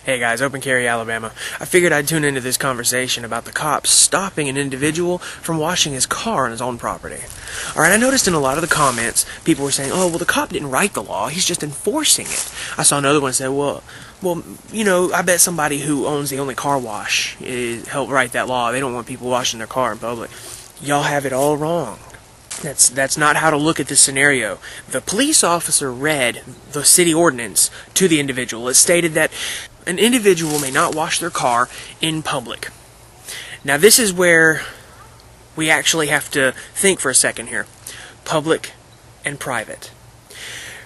Hey guys, Open Carry, Alabama. I figured I'd tune into this conversation about the cops stopping an individual from washing his car on his own property. Alright, I noticed in a lot of the comments, people were saying, oh, well, the cop didn't write the law, he's just enforcing it. I saw another one say, well, you know, I bet somebody who owns the only car wash helped write that law. They don't want people washing their car in public. Y'all have it all wrong. That's not how to look at this scenario. The police officer read the city ordinance to the individual. It stated that an individual may not wash their car in public. Now this is where we actually have to think for a second here. Public and private.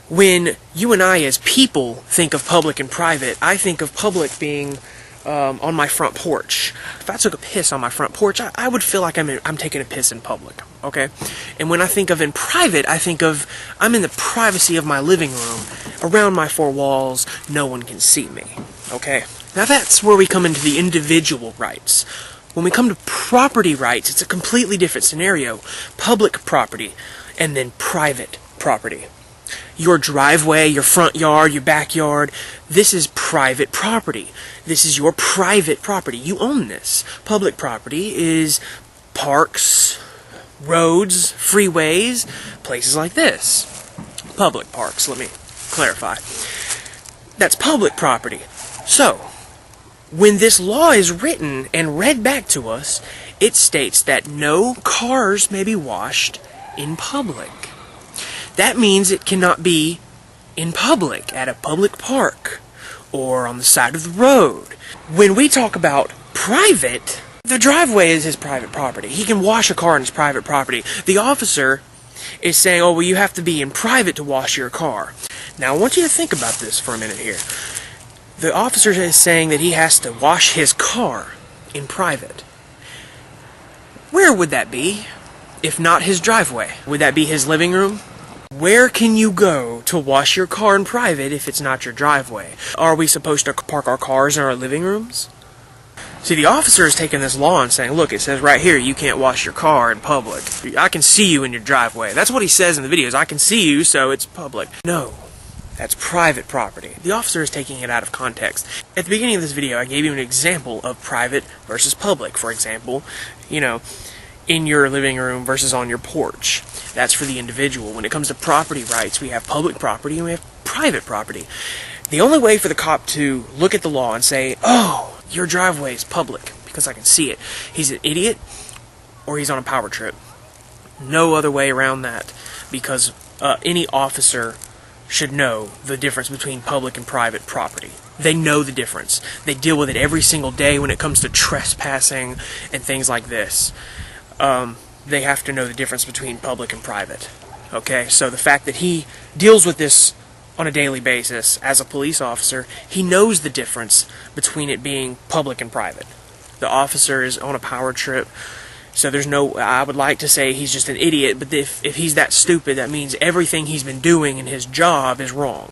When you and I as people think of public and private, I think of public being on my front porch. If I took a piss on my front porch, I would feel like I'm taking a piss in public, okay? And when I think of in private, I think of I'm in the privacy of my living room, around my four walls, no one can see me, okay? Now that's where we come into the individual rights. When we come to property rights, it's a completely different scenario. Public property, and then private property. Your driveway, your front yard, your backyard, this is private property. This is your private property. You own this. Public property is parks, roads, freeways, places like this. Public parks, let me clarify. That's public property. So, when this law is written and read back to us, it states that no cars may be washed in public. That means it cannot be in public, at a public park, or on the side of the road. When we talk about private, the driveway is his private property. He can wash a car on his private property. The officer is saying, oh, well, you have to be in private to wash your car. Now, I want you to think about this for a minute here. The officer is saying that he has to wash his car in private. Where would that be, if not his driveway? Would that be his living room? Where can you go to wash your car in private if it's not your driveway? Are we supposed to park our cars in our living rooms? See, the officer is taking this law and saying, look, it says right here you can't wash your car in public. I can see you in your driveway. That's what he says in the videos. I can see you, so it's public. No, that's private property. The officer is taking it out of context. At the beginning of this video, I gave you an example of private versus public. For example, you know, in your living room versus on your porch. That's for the individual. When it comes to property rights, we have public property and we have private property. The only way for the cop to look at the law and say, oh, your driveway is public because I can see it, he's an idiot or he's on a power trip. No other way around that, because any officer should know the difference between public and private property. They know the difference. They deal with it every single day when it comes to trespassing and things like this. They have to know the difference between public and private. Okay, so the fact that he deals with this on a daily basis as a police officer, he knows the difference between it being public and private. The officer is on a power trip, so there's no, I would like to say he's just an idiot, but if he's that stupid, that means everything he's been doing in his job is wrong.